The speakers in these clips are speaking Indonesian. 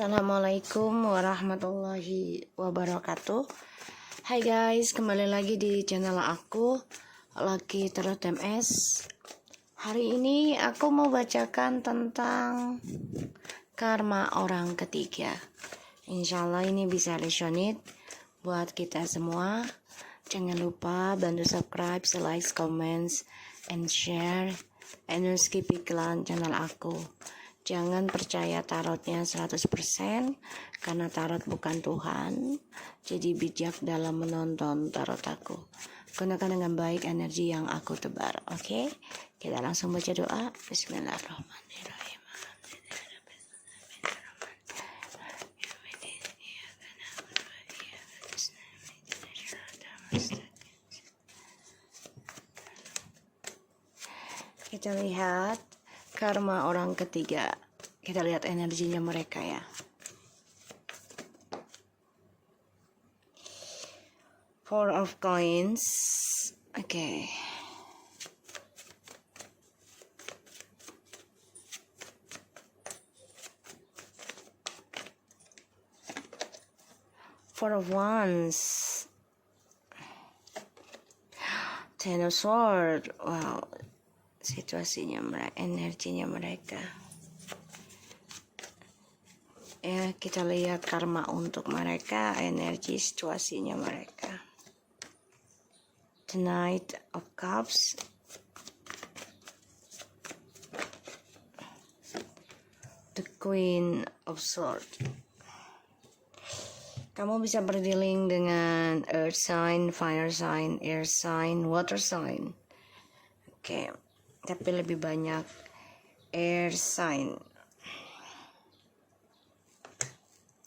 Assalamualaikum warahmatullahi wabarakatuh. Hai guys, kembali lagi di channel aku, Lucky Tarot MS. Hari ini aku mau bacakan tentang karma orang ketiga. Insya Allah ini bisa resonate buat kita semua. Jangan lupa bantu subscribe, like, comments, and share, and skip iklan channel aku. Jangan percaya tarotnya 100% karena tarot bukan Tuhan. Jadi bijak dalam menonton tarot aku. Gunakan dengan baik energi yang aku tebar. Oke? Kita langsung baca doa. Bismillahirrahmanirrahim. Kita lihat karma orang ketiga. Kita lihat energinya mereka ya. Four of Coins. Oke. Four of Wands. Ten of Swords. Wow. Situasinya mereka, energinya mereka. Ya, kita lihat karma untuk mereka, energi situasinya mereka. The Knight of Cups. The Queen of Swords. Kamu bisa berdealing dengan earth sign, fire sign, air sign, water sign. Oke. Tapi lebih banyak air sign.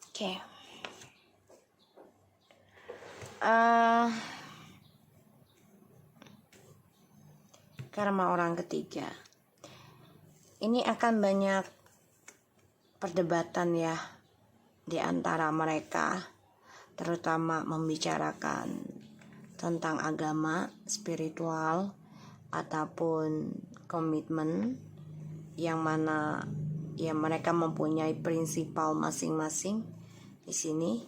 Oke. Karma orang ketiga. Ini akan banyak perdebatan ya di antara mereka, terutama membicarakan tentang agama, spiritual, ataupun komitmen yang mana ya mereka mempunyai prinsipal masing-masing di sini.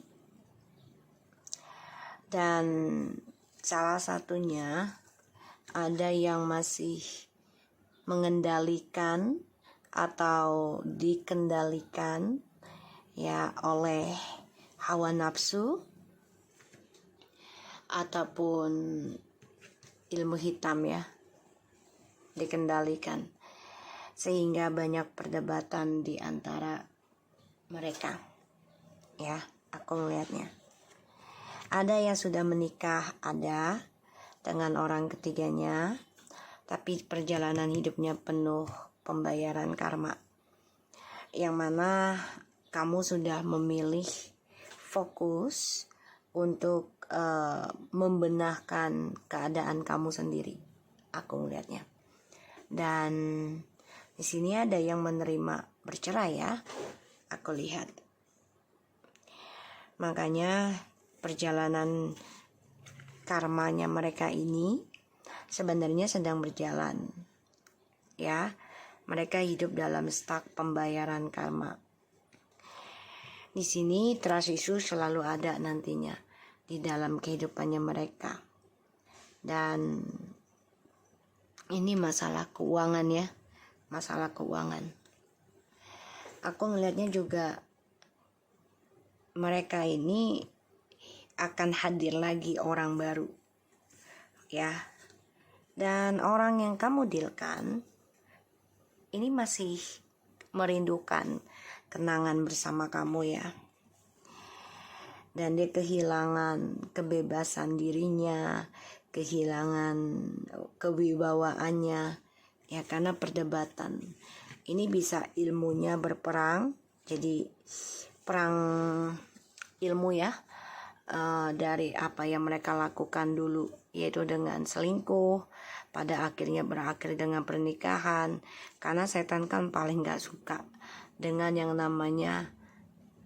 Dan salah satunya ada yang masih mengendalikan atau dikendalikan ya oleh hawa nafsu ataupun ilmu hitam ya, dikendalikan, sehingga banyak perdebatan di antara mereka ya. Aku melihatnya ada yang sudah menikah, ada dengan orang ketiganya, tapi perjalanan hidupnya penuh pembayaran karma, yang mana kamu sudah memilih fokus untuk membenahkan keadaan kamu sendiri. Aku melihatnya. Dan di sini ada yang menerima bercerai ya, aku lihat. Makanya perjalanan karmanya mereka ini sebenarnya sedang berjalan ya. Mereka hidup dalam stuck pembayaran karma. Di sini trust issue selalu ada nantinya di dalam kehidupannya mereka. Dan ini masalah keuangan ya, masalah keuangan. Aku melihatnya juga mereka ini akan hadir lagi orang baru ya. Dan orang yang kamu dealkan ini masih merindukan kenangan bersama kamu ya. Dan dia kehilangan kebebasan dirinya, kehilangan kewibawaannya ya, karena perdebatan. Ini bisa ilmunya berperang, jadi perang ilmu ya, dari apa yang mereka lakukan dulu, yaitu dengan selingkuh, pada akhirnya berakhir dengan pernikahan. Karena setan kan paling gak suka dengan yang namanya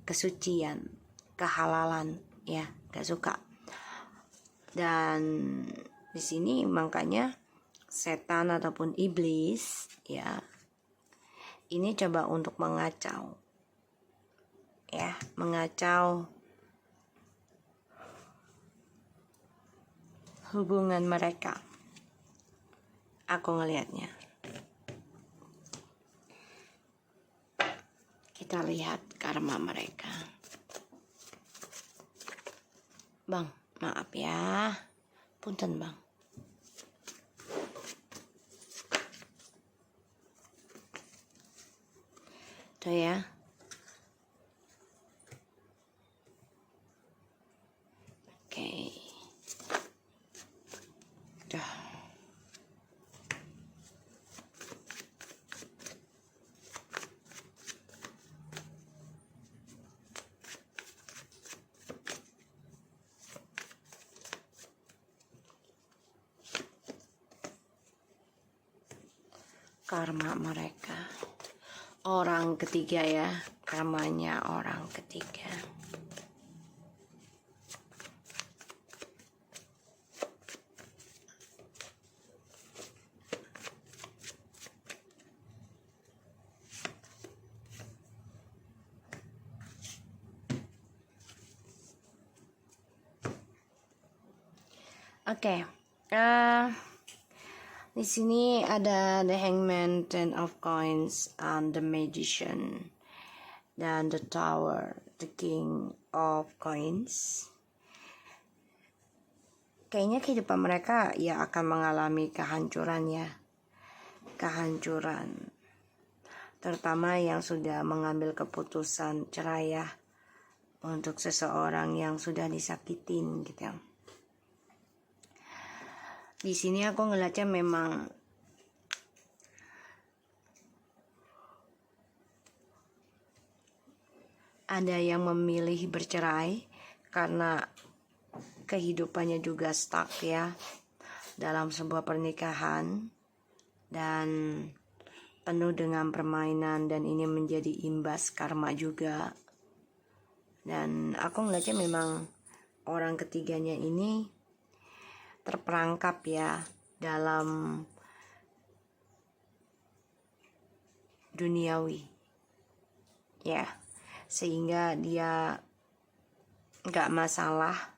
kesucian, kehalalan ya, gak suka. Dan di sini makanya setan ataupun iblis ya, ini coba untuk mengacau ya, mengacau hubungan mereka. Aku ngelihatnya. Kita lihat karma mereka. Bang, maaf ya. Punten, Bang. Tuh ya. Oke. Tuh. Karma mereka. Orang ketiga ya, karmanya orang ketiga. Oke. Di sini ada the Hangman, Ten of Coins, and the Magician, dan the Tower, the King of Coins. Kayaknya kehidupan mereka ya akan mengalami kehancuran ya. Kehancuran. Terutama yang sudah mengambil keputusan cerai ya. Untuk seseorang yang sudah disakitin gitu ya. Di sini aku ngeliatnya memang ada yang memilih bercerai karena kehidupannya juga stuck ya dalam sebuah pernikahan dan penuh dengan permainan, dan ini menjadi imbas karma juga. Dan aku ngeliatnya memang orang ketiganya ini terperangkap ya dalam duniawi ya, sehingga dia gak masalah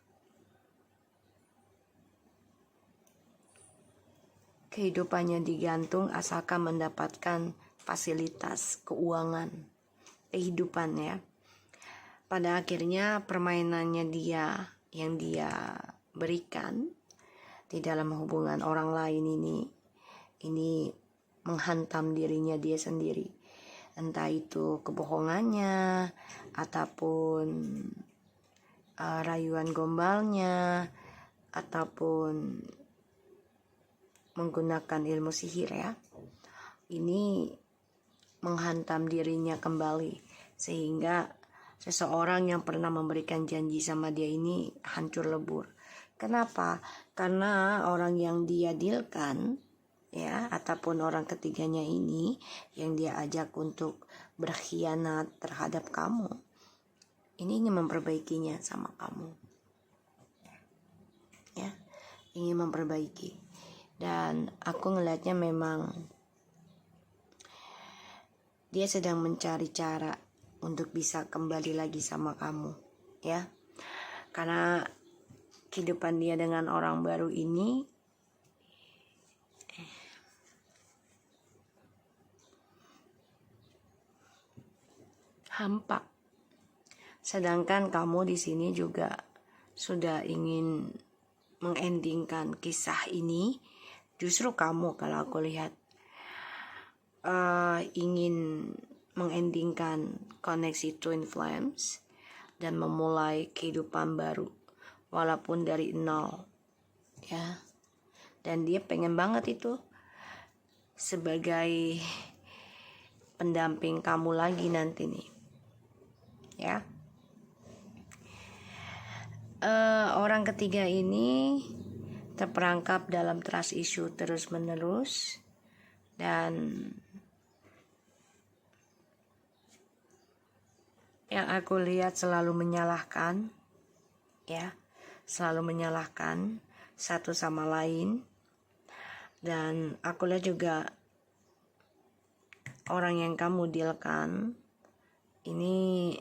kehidupannya digantung asalkan mendapatkan fasilitas keuangan kehidupan ya. Pada akhirnya permainannya dia yang dia berikan di dalam hubungan orang lain ini menghantam dirinya dia sendiri. Entah itu kebohongannya ataupun rayuan gombalnya ataupun menggunakan ilmu sihir ya. Ini menghantam dirinya kembali sehingga seseorang yang pernah memberikan janji sama dia ini hancur lebur. Kenapa? Karena orang yang dia dealkan ya, ataupun orang ketiganya ini yang dia ajak untuk berkhianat terhadap kamu, ini ingin memperbaikinya sama kamu ya, ingin memperbaiki. Dan aku ngelihatnya memang dia sedang mencari cara untuk bisa kembali lagi sama kamu ya, karena kehidupan dia dengan orang baru ini hampa. Sedangkan kamu di sini juga sudah ingin mengendingkan kisah ini. Justru kamu kalau aku lihat ingin mengendingkan koneksi Twin Flames dan memulai kehidupan baru walaupun dari nol ya. Dan dia pengen banget itu sebagai pendamping kamu lagi nanti nih ya. Orang ketiga ini terperangkap dalam trust issue terus menerus dan yang aku lihat selalu menyalahkan ya, selalu menyalahkan satu sama lain. Dan aku lihat juga orang yang kamu dealkan ini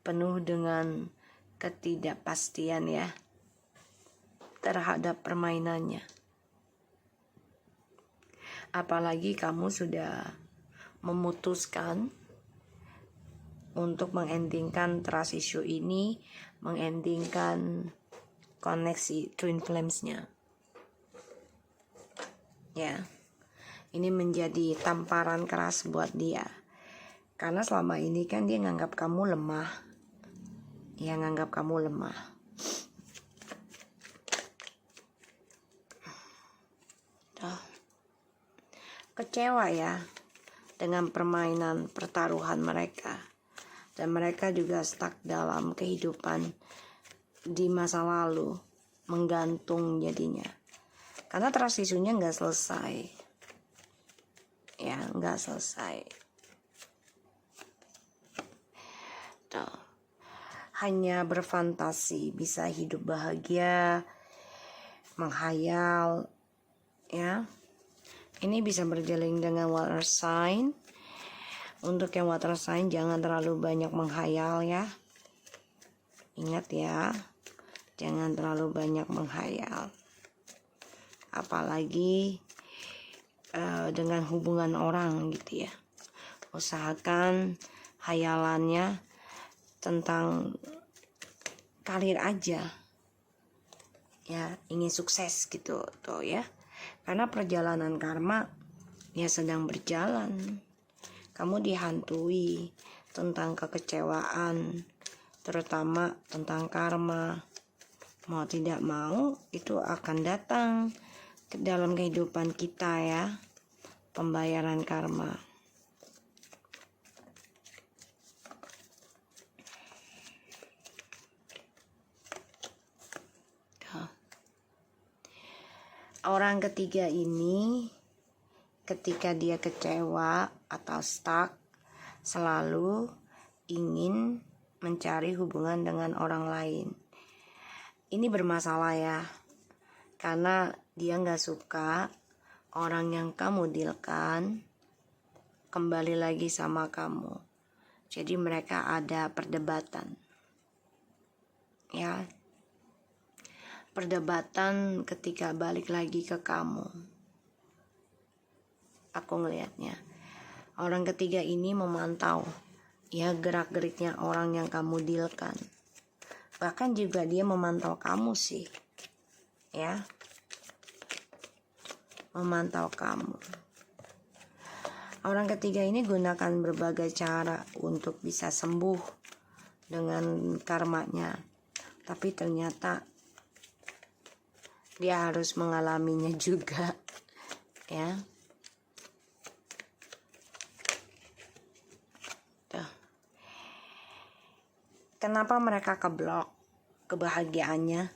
penuh dengan ketidakpastian ya terhadap permainannya. Apalagi kamu sudah memutuskan untuk mengendingkan trust issue ini, mengendingkan koneksi twin flames-nya. Ya. Ini menjadi tamparan keras buat dia. Karena selama ini kan dia nganggap kamu lemah. Ya, nganggap kamu lemah. Kecewa ya dengan permainan pertaruhan mereka. Dan mereka juga stuck dalam kehidupan di masa lalu. Menggantung jadinya. Karena trust issue-nya nggak selesai. Ya, nggak selesai. Tuh. Hanya berfantasi bisa hidup bahagia, menghayal, ya. Ini bisa berjalan dengan water sign. Untuk yang water sign jangan terlalu banyak menghayal ya. Ingat ya, jangan terlalu banyak menghayal. Apalagi dengan hubungan orang gitu ya. Usahakan hayalannya tentang karir aja ya, ingin sukses gitu tuh ya. Karena perjalanan karma ya sedang berjalan. Kamu dihantui tentang kekecewaan, terutama tentang karma. Mau tidak mau itu akan datang ke dalam kehidupan kita ya, pembayaran karma. Orang ketiga ini ketika dia kecewa atau stuck selalu ingin mencari hubungan dengan orang lain. Ini bermasalah ya, karena dia gak suka orang yang kamu dealkan kembali lagi sama kamu. Jadi mereka ada perdebatan. Ya, perdebatan ketika balik lagi ke kamu. Aku ngelihatnya orang ketiga ini memantau ya gerak-geriknya orang yang kamu dealkan. Bahkan juga dia memantau kamu sih. Ya. Memantau kamu. Orang ketiga ini gunakan berbagai cara untuk bisa sembuh dengan karmanya. Tapi ternyata dia harus mengalaminya juga. Ya. Tuh. Kenapa mereka keblok kebahagiaannya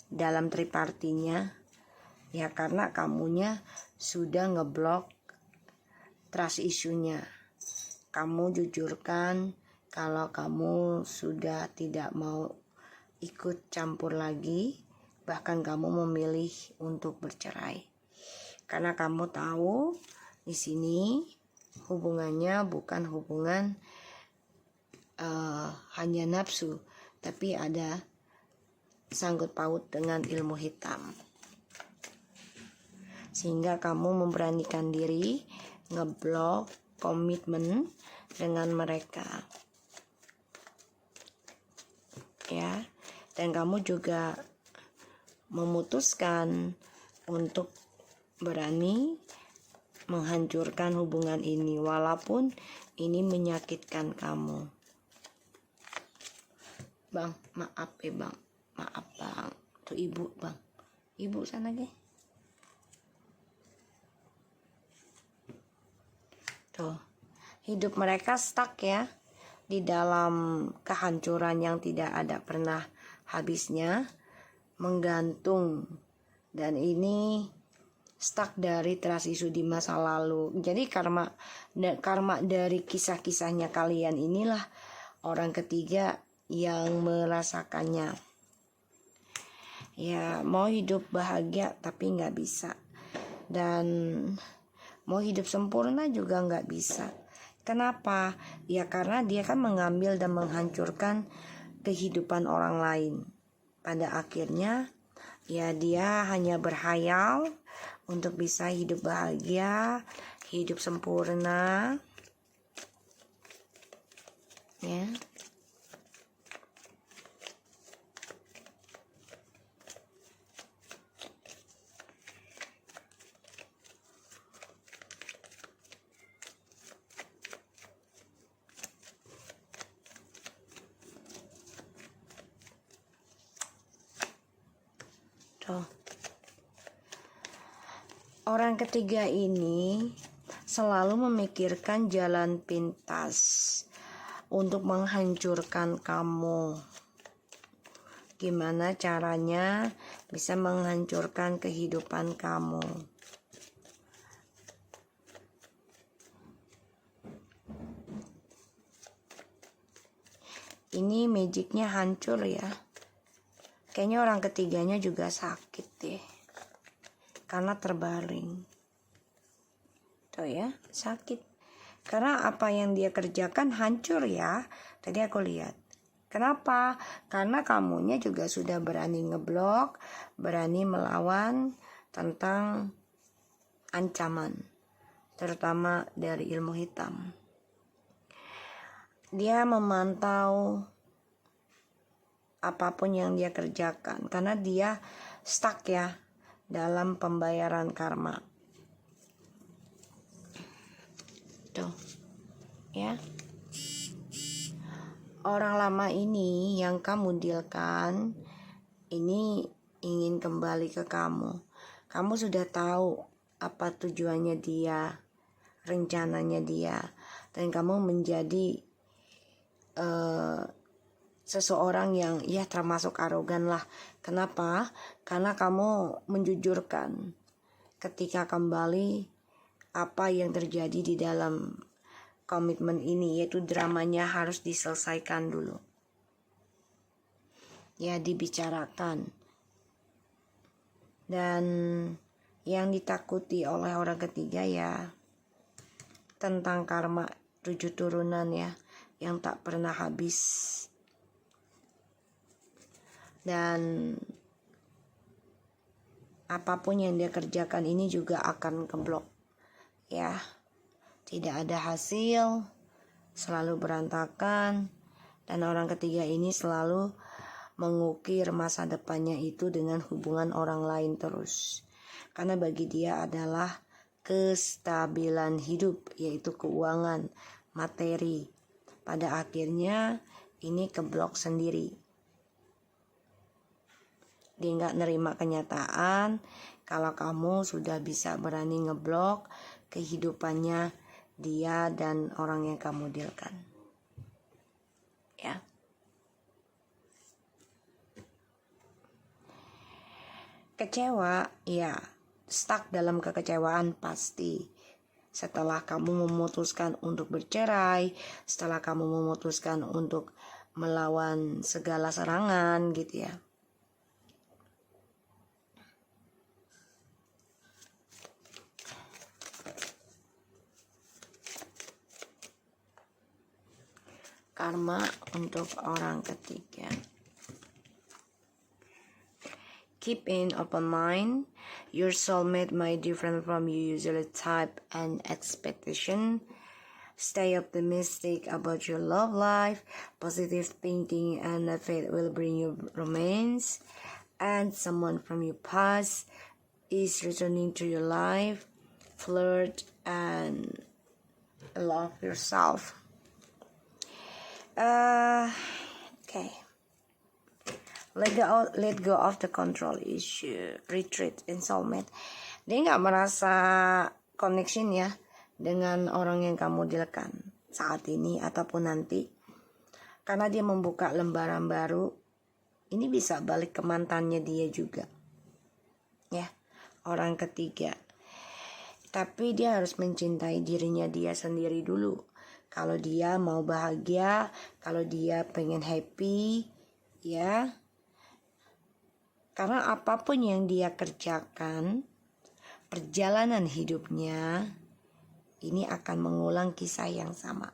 dalam tripartinya? Ya karena kamunya sudah ngeblok trust issue-nya. Kamu jujurkan kalau kamu sudah tidak mau ikut campur lagi, bahkan kamu memilih untuk bercerai. Karena kamu tahu di sini hubungannya bukan hubungan hanya nafsu, tapi ada sangkut paut dengan ilmu hitam. Sehingga kamu memberanikan diri ngeblok komitmen dengan mereka. Ya, dan kamu juga memutuskan untuk berani menghancurkan hubungan ini walaupun ini menyakitkan kamu. Bang, maaf ya bang, maaf bang. Tuh ibu bang, ibu sana deh. Tuh, hidup mereka stuck ya di dalam kehancuran yang tidak ada pernah habisnya, menggantung, dan ini stuck dari trust issue di masa lalu. Jadi karma dari kisah-kisahnya kalian inilah orang ketiga yang merasakannya. Ya, mau hidup bahagia tapi nggak bisa, dan mau hidup sempurna juga nggak bisa. Kenapa? Ya karena dia kan mengambil dan menghancurkan kehidupan orang lain. Pada akhirnya ya dia hanya berhayal untuk bisa hidup bahagia, hidup sempurna. Ya. Tuh. Orang ketiga ini selalu memikirkan jalan pintas untuk menghancurkan kamu. Gimana caranya bisa menghancurkan kehidupan kamu? Ini magicnya hancur ya. Kayaknya orang ketiganya juga sakit deh. Karena terbaring. Tuh ya, sakit. Karena apa yang dia kerjakan hancur ya. Tadi aku lihat. Kenapa? Karena kamunya juga sudah berani ngeblok, berani melawan tentang ancaman, terutama dari ilmu hitam. Dia memantau apapun yang dia kerjakan karena dia stuck ya dalam pembayaran karma. Tuh. Ya. Orang lama ini yang kamu dealkan ini ingin kembali ke kamu. Kamu sudah tahu apa tujuannya dia, rencananya dia, dan kamu menjadi seseorang yang ya termasuk arogan lah. Kenapa? Karena kamu menjujurkan ketika kembali apa yang terjadi di dalam komitmen ini, yaitu dramanya harus diselesaikan dulu. Ya, dibicarakan. Dan yang ditakuti oleh orang ketiga ya tentang karma 7 turunan ya yang tak pernah habis. Dan apapun yang dia kerjakan ini juga akan keblok. Ya, tidak ada hasil, selalu berantakan, dan orang ketiga ini selalu mengukir masa depannya itu dengan hubungan orang lain terus. Karena bagi dia adalah kestabilan hidup, yaitu keuangan, materi. Pada akhirnya ini keblok sendiri. Dia nggak nerima kenyataan kalau kamu sudah bisa berani ngeblok kehidupannya dia dan orang yang kamu dealkan. Ya. Kecewa, ya, stuck dalam kekecewaan pasti. Setelah kamu memutuskan untuk bercerai, setelah kamu memutuskan untuk melawan segala serangan gitu ya. Karma untuk orang ketiga. Keep an open mind. Your soulmate might different from your usual type and expectation. Stay optimistic about your love life. Positive thinking and faith will bring you romance. And someone from your past is returning to your life. Flirt and love yourself. Okay. Let go of the control issue. Retreat in soulmate. Dia nggak merasa connection ya dengan orang yang kamu dealkan saat ini ataupun nanti, karena dia membuka lembaran baru. Ini bisa balik ke mantannya dia juga ya, orang ketiga. Tapi dia harus mencintai dirinya dia sendiri dulu. Kalau dia mau bahagia, kalau dia pengen happy ya. Karena apapun yang dia kerjakan, perjalanan hidupnya ini akan mengulang kisah yang sama.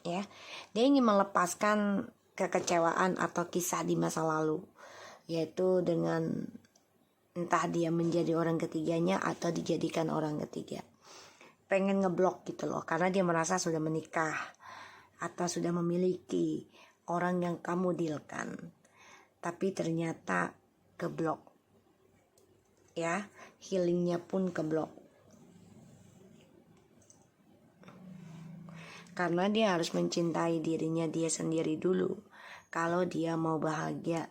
Ya, dia ingin melepaskan kekecewaan atau kisah di masa lalu, yaitu dengan entah dia menjadi orang ketiganya atau dijadikan orang ketiga. Pengen ngeblok gitu loh, karena dia merasa sudah menikah atau sudah memiliki orang yang kamu dealkan, tapi ternyata keblok. Ya, healingnya pun keblok. Karena dia harus mencintai dirinya dia sendiri dulu. Kalau dia mau bahagia,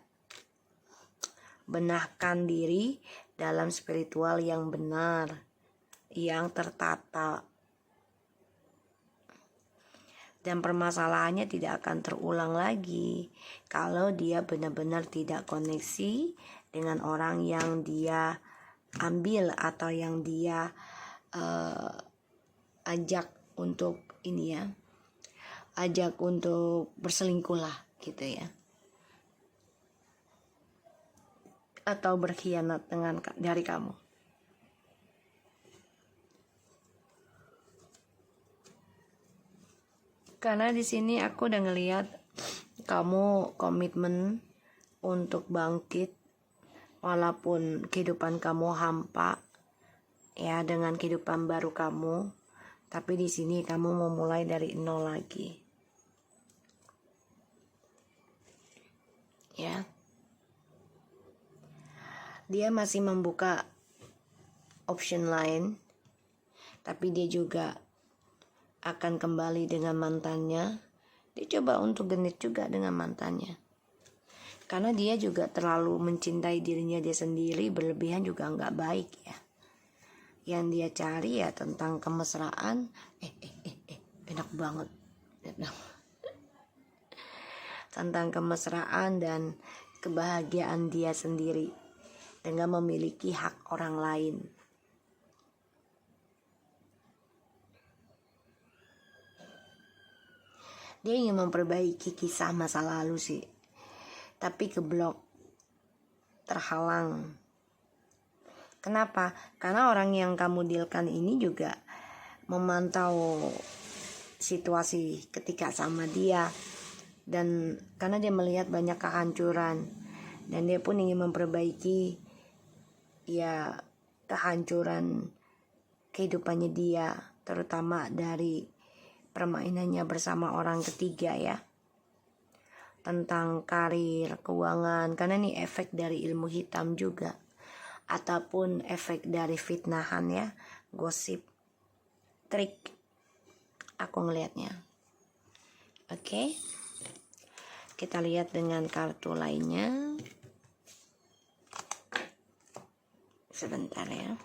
benahkan diri dalam spiritual yang benar, yang tertata. Dan permasalahannya tidak akan terulang lagi kalau dia benar-benar tidak koneksi dengan orang yang dia ambil atau yang dia ajak untuk ini ya, ajak untuk berselingkuh lah gitu ya, atau berkhianat dari kamu. Karena di sini aku udah ngelihat kamu komitmen untuk bangkit walaupun kehidupan kamu hampa ya dengan kehidupan baru kamu, tapi di sini kamu mau mulai dari nol lagi. Ya. Dia masih membuka option lain, tapi dia juga akan kembali dengan mantannya. Dia coba untuk genit juga dengan mantannya. Karena dia juga terlalu mencintai dirinya dia sendiri, berlebihan juga nggak baik ya. Yang dia cari ya tentang kemesraan, enak banget. Tentang kemesraan dan kebahagiaan dia sendiri dengan memiliki hak orang lain. Dia ingin memperbaiki kisah masa lalu sih, tapi keblok, terhalang. Kenapa? Karena orang yang kamu dealkan ini juga memantau situasi ketika sama dia, dan karena dia melihat banyak kehancuran dan dia pun ingin memperbaiki ya kehancuran kehidupannya dia, terutama dari permainannya bersama orang ketiga ya, tentang karir, keuangan, karena ini efek dari ilmu hitam juga, ataupun efek dari fitnahan ya, gosip, trik, aku ngelihatnya. Oke, kita lihat dengan kartu lainnya. Sebentar ya.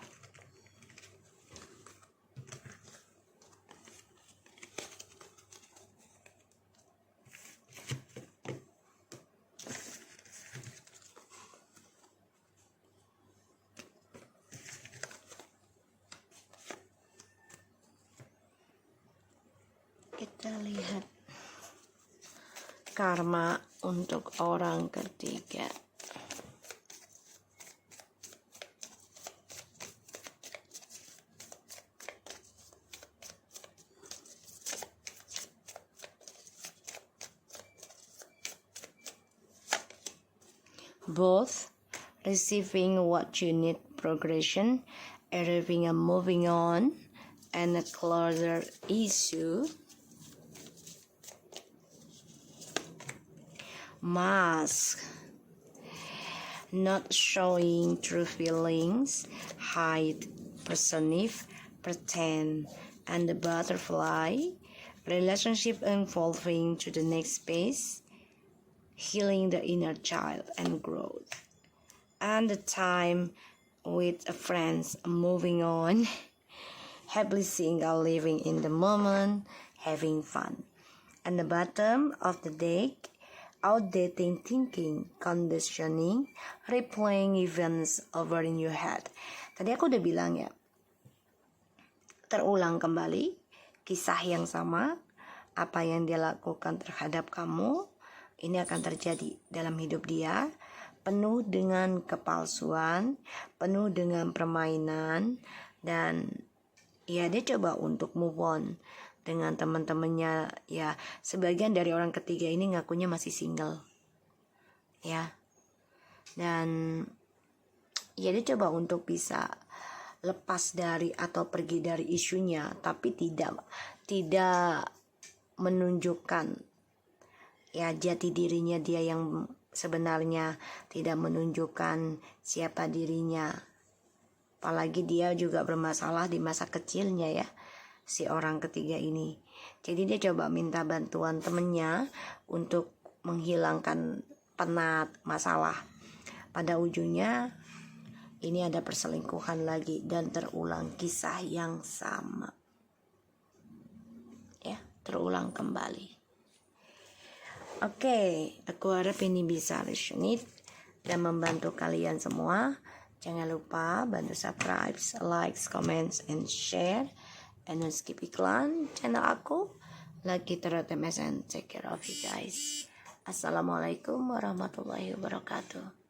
Kita lihat karma untuk orang ketiga. Both receiving what you need, progression, arriving and moving on, and a closer issue. Mask, not showing true feelings, hide, personific, pretend, and the butterfly, relationship evolving to the next phase, healing the inner child and growth, and the time with friends, moving on, happily single, living in the moment, having fun. And the bottom of the deck, outdating thinking, conditioning, replaying events over in your head. Tadi aku udah bilang ya, terulang kembali kisah yang sama, apa yang dia lakukan terhadap kamu, ini akan terjadi dalam hidup dia. penuh dengan kepalsuan, penuh dengan permainan, dan ya dia coba untuk move on dengan teman-temannya. Ya, sebagian dari orang ketiga ini ngakunya masih single, ya. Dan ya dia coba untuk bisa lepas dari atau pergi dari isunya, tapi tidak menunjukkan ya jati dirinya dia yang sebenarnya, tidak menunjukkan siapa dirinya. Apalagi dia juga bermasalah di masa kecilnya ya, si orang ketiga ini. Jadi dia coba minta bantuan temennya untuk menghilangkan penat masalah. Pada ujungnya ini ada perselingkuhan lagi dan terulang kisah yang sama. Ya, terulang kembali. Oke, aku harap ini bisa resonate dan membantu kalian semua. Jangan lupa bantu subscribe, like, comments, and share. And don't skip iklan channel aku. Lagi terus TMS and take care of you guys. Assalamualaikum warahmatullahi wabarakatuh.